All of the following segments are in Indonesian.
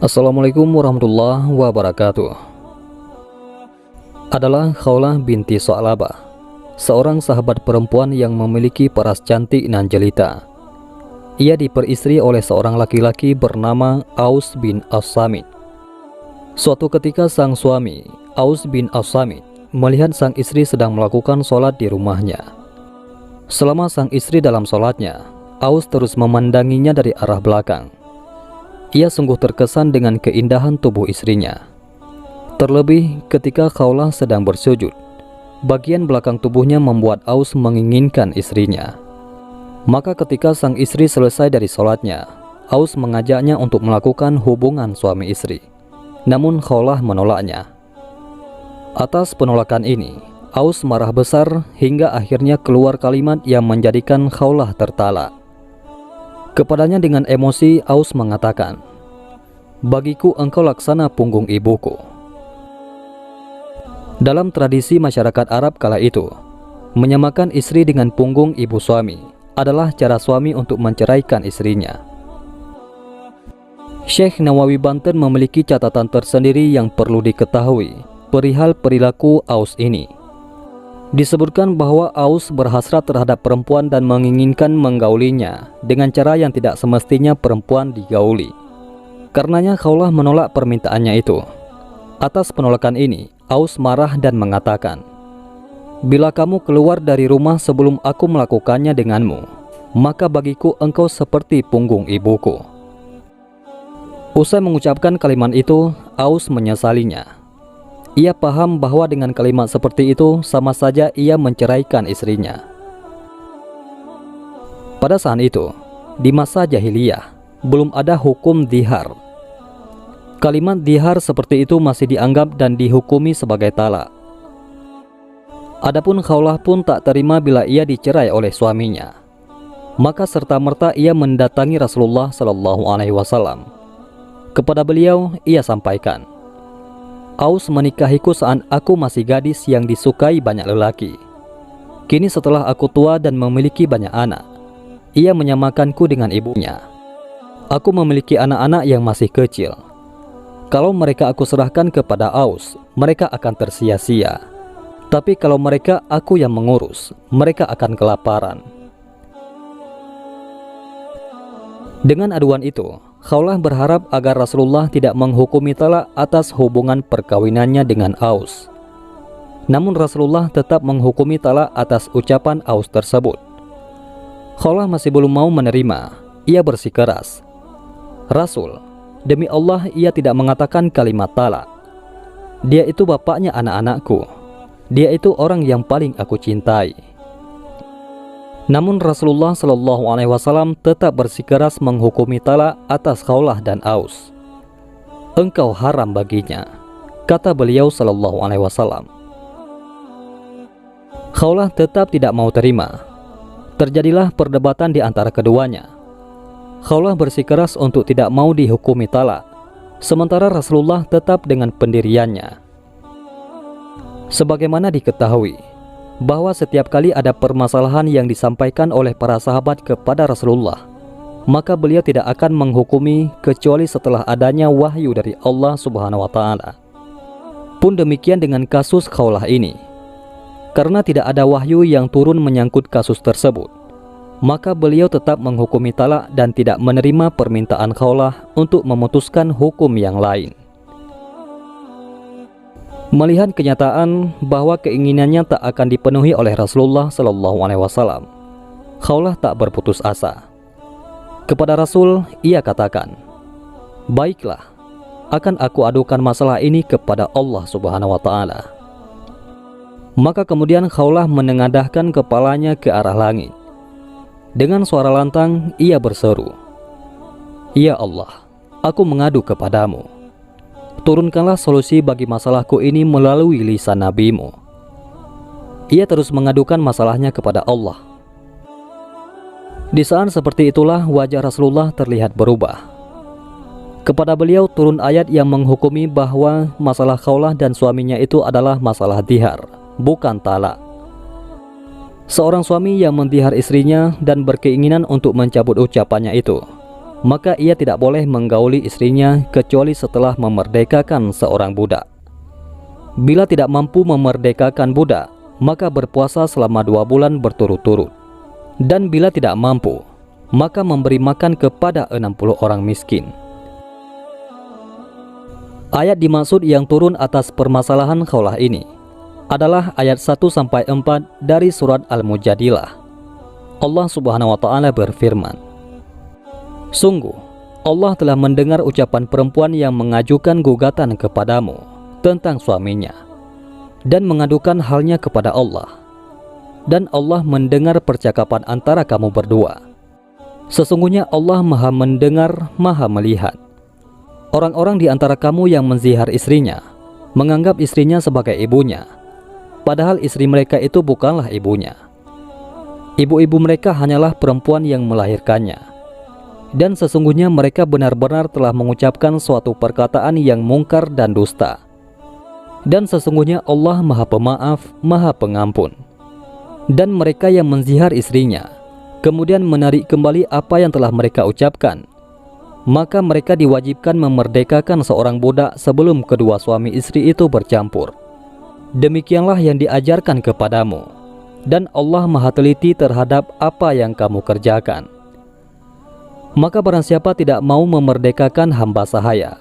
Assalamualaikum warahmatullahi wabarakatuh. Adalah Khawlah binti Sa'labah, seorang sahabat perempuan yang memiliki paras cantik nan jelita. Ia diperistri oleh seorang laki-laki bernama Aus bin As-Samit. Suatu ketika sang suami, Aus bin As-Samit, melihat sang istri sedang melakukan sholat di rumahnya. Selama sang istri dalam sholatnya, Aus terus memandanginya dari arah belakang. Ia sungguh terkesan dengan keindahan tubuh istrinya. Terlebih ketika Khawlah sedang bersujud, bagian belakang tubuhnya membuat Aus menginginkan istrinya. Maka ketika sang istri selesai dari sholatnya, Aus mengajaknya untuk melakukan hubungan suami istri. Namun Khawlah menolaknya. Atas penolakan ini, Aus marah besar hingga akhirnya keluar kalimat yang menjadikan Khawlah tertalak. Kepadanya dengan emosi, Aus mengatakan, "Bagiku engkau laksana punggung ibuku." Dalam tradisi masyarakat Arab kala itu, menyamakan istri dengan punggung ibu suami adalah cara suami untuk menceraikan istrinya. Syekh Nawawi Banten memiliki catatan tersendiri yang perlu diketahui perihal perilaku Aus ini. Disebutkan bahwa Aus berhasrat terhadap perempuan dan menginginkan menggaulinya dengan cara yang tidak semestinya perempuan digauli. Karenanya Khawlah menolak permintaannya itu. Atas penolakan ini, Aus marah dan mengatakan, "Bila kamu keluar dari rumah sebelum aku melakukannya denganmu, maka bagiku engkau seperti punggung ibuku." Usai mengucapkan kalimat itu, Aus menyesalinya. Ia paham bahwa dengan kalimat seperti itu sama saja ia menceraikan istrinya. Pada saat itu, di masa jahiliyah, belum ada hukum dihar. Kalimat dihar seperti itu masih dianggap dan dihukumi sebagai talak. Adapun Khawlah pun tak terima bila ia dicerai oleh suaminya. Maka serta-merta ia mendatangi Rasulullah SAW. Kepada beliau ia sampaikan, "Aus menikahiku saat aku masih gadis yang disukai banyak lelaki. Kini setelah aku tua dan memiliki banyak anak, ia menyamakanku dengan ibunya. Aku memiliki anak-anak yang masih kecil. Kalau mereka aku serahkan kepada Aus, mereka akan tersia-sia. Tapi kalau mereka aku yang mengurus, mereka akan kelaparan." Dengan aduan itu, Khawlah berharap agar Rasulullah tidak menghukumi talak atas hubungan perkawinannya dengan Aus. Namun Rasulullah tetap menghukumi talak atas ucapan Aus tersebut. Khawlah masih belum mau menerima. Ia bersikeras, "Rasul, demi Allah ia tidak mengatakan kalimat talak. Dia itu bapaknya anak-anakku. Dia itu orang yang paling aku cintai." Namun Rasulullah SAW tetap bersikeras menghukumi talak atas Khawlah dan Aus. "Engkau haram baginya," kata beliau SAW. Khawlah tetap tidak mau terima. Terjadilah perdebatan di antara keduanya. Khawlah bersikeras untuk tidak mau dihukumi talak, sementara Rasulullah tetap dengan pendiriannya. Sebagaimana diketahui bahwa setiap kali ada permasalahan yang disampaikan oleh para sahabat kepada Rasulullah, maka beliau tidak akan menghukumi kecuali setelah adanya wahyu dari Allah Subhanahu wa Ta'ala. Pun demikian dengan kasus Khawlah ini. Karena tidak ada wahyu yang turun menyangkut kasus tersebut, maka beliau tetap menghukumi talak dan tidak menerima permintaan Khawlah untuk memutuskan hukum yang lain. Melihat kenyataan bahwa keinginannya tak akan dipenuhi oleh Rasulullah SAW, Khawlah tak berputus asa. Kepada Rasul, ia katakan, "Baiklah, akan aku adukan masalah ini kepada Allah Subhanahu wa Ta'ala." Maka kemudian Khawlah menengadahkan kepalanya ke arah langit. Dengan suara lantang, ia berseru, "Ya Allah, aku mengadu kepadamu. Turunkanlah solusi bagi masalahku ini melalui lisan Nabi-Mu." Ia terus mengadukan masalahnya kepada Allah. Di saat seperti itulah wajah Rasulullah terlihat berubah. Kepada beliau turun ayat yang menghukumi bahwa masalah Khawlah dan suaminya itu adalah masalah dihar, bukan talak. Seorang suami yang mendihar istrinya dan berkeinginan untuk mencabut ucapannya itu, maka ia tidak boleh menggauli istrinya kecuali setelah memerdekakan seorang budak. Bila tidak mampu memerdekakan budak, maka berpuasa selama 2 bulan berturut-turut. Dan bila tidak mampu, maka memberi makan kepada 60 orang miskin. Ayat dimaksud yang turun atas permasalahan khaulah ini adalah ayat 1-4 dari surat Al-Mujadilah. Allah Subhanahu wa taala berfirman, "Sungguh, Allah telah mendengar ucapan perempuan yang mengajukan gugatan kepadamu tentang suaminya dan mengadukan halnya kepada Allah. Dan Allah mendengar percakapan antara kamu berdua. Sesungguhnya Allah Maha mendengar, Maha melihat. Orang-orang di antara kamu yang menzihar istrinya menganggap istrinya sebagai ibunya, padahal istri mereka itu bukanlah ibunya. Ibu-ibu mereka hanyalah perempuan yang melahirkannya. Dan sesungguhnya mereka benar-benar telah mengucapkan suatu perkataan yang mungkar dan dusta. Dan sesungguhnya Allah Maha Pemaaf, Maha Pengampun." Dan mereka yang menzihar istrinya kemudian menarik kembali apa yang telah mereka ucapkan, maka mereka diwajibkan memerdekakan seorang budak sebelum kedua suami istri itu bercampur. Demikianlah yang diajarkan kepadamu, dan Allah Maha teliti terhadap apa yang kamu kerjakan. Maka barang siapa tidak mau memerdekakan hamba sahaya,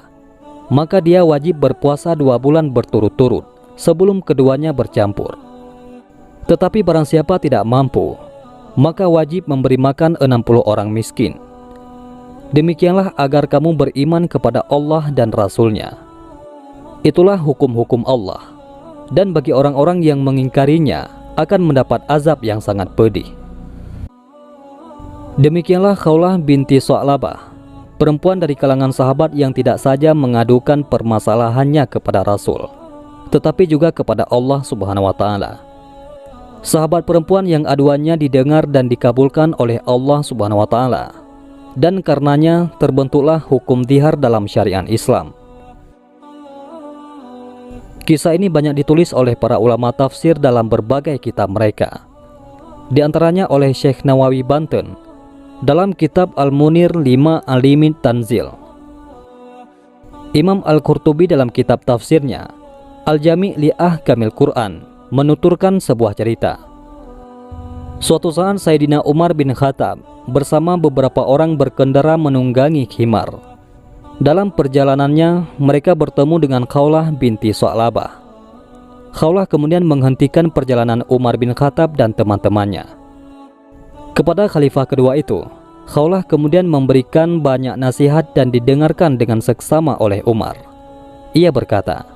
maka dia wajib berpuasa 2 bulan berturut-turut sebelum keduanya bercampur. Tetapi barang siapa tidak mampu, maka wajib memberi makan 60 orang miskin. Demikianlah agar kamu beriman kepada Allah dan Rasul-Nya. Itulah hukum-hukum Allah, dan bagi orang-orang yang mengingkarinya akan mendapat azab yang sangat pedih. Demikianlah Khawlah binti Sa'labah, perempuan dari kalangan sahabat yang tidak saja mengadukan permasalahannya kepada Rasul, tetapi juga kepada Allah Subhanahu wa taala. Sahabat perempuan yang aduannya didengar dan dikabulkan oleh Allah Subhanahu wa taala, dan karenanya terbentuklah hukum zihar dalam syariat Islam. Kisah ini banyak ditulis oleh para ulama tafsir dalam berbagai kitab mereka. Di antaranya oleh Syekh Nawawi Banten dalam kitab Al-Munir 5 Alimit Tanzil. Imam Al-Qurtubi dalam kitab tafsirnya Al-Jami' li Ahkamil Quran menuturkan sebuah cerita. Suatu saat Sayyidina Umar bin Khattab bersama beberapa orang berkendara menunggangi khimar. Dalam perjalanannya, mereka bertemu dengan Khawlah binti Sa'labah. Khawlah kemudian menghentikan perjalanan Umar bin Khattab dan teman-temannya. Kepada khalifah kedua itu, Khawlah kemudian memberikan banyak nasihat dan didengarkan dengan seksama oleh Umar. Ia berkata,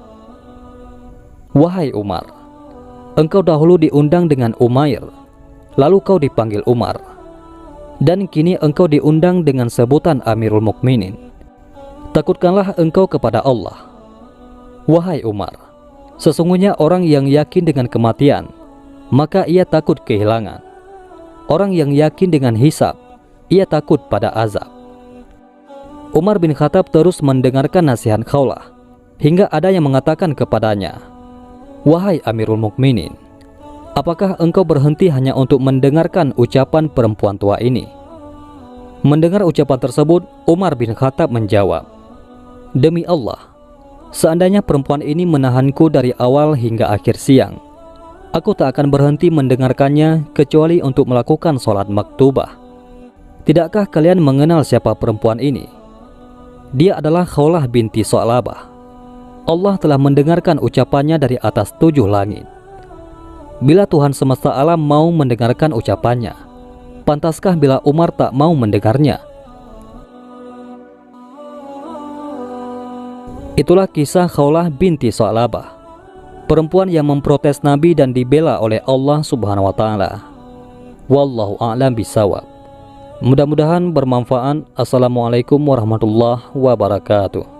"Wahai Umar, engkau dahulu diundang dengan Umair, lalu kau dipanggil Umar. Dan kini engkau diundang dengan sebutan Amirul Mukminin. Takutkanlah engkau kepada Allah. Wahai Umar, sesungguhnya orang yang yakin dengan kematian, maka ia takut kehilangan. Orang yang yakin dengan hisab, ia takut pada azab." Umar bin Khattab terus mendengarkan nasihat Khawlah, hingga ada yang mengatakan kepadanya, "Wahai Amirul Mukminin, apakah engkau berhenti hanya untuk mendengarkan ucapan perempuan tua ini?" Mendengar ucapan tersebut, Umar bin Khattab menjawab, "Demi Allah, seandainya perempuan ini menahanku dari awal hingga akhir siang, aku tak akan berhenti mendengarkannya kecuali untuk melakukan sholat maktubah. Tidakkah kalian mengenal siapa perempuan ini? Dia adalah Khawlah binti Sa'labah. Allah telah mendengarkan ucapannya dari atas 7 langit. Bila Tuhan semesta alam mau mendengarkan ucapannya, pantaskah bila Umar tak mau mendengarnya?" Itulah kisah Khawlah binti Sa'labah, perempuan yang memprotes Nabi dan dibela oleh Allah Subhanahu wa taala. Wallahu a'lam bishawab. Mudah-mudahan bermanfaat. Assalamualaikum warahmatullahi wabarakatuh.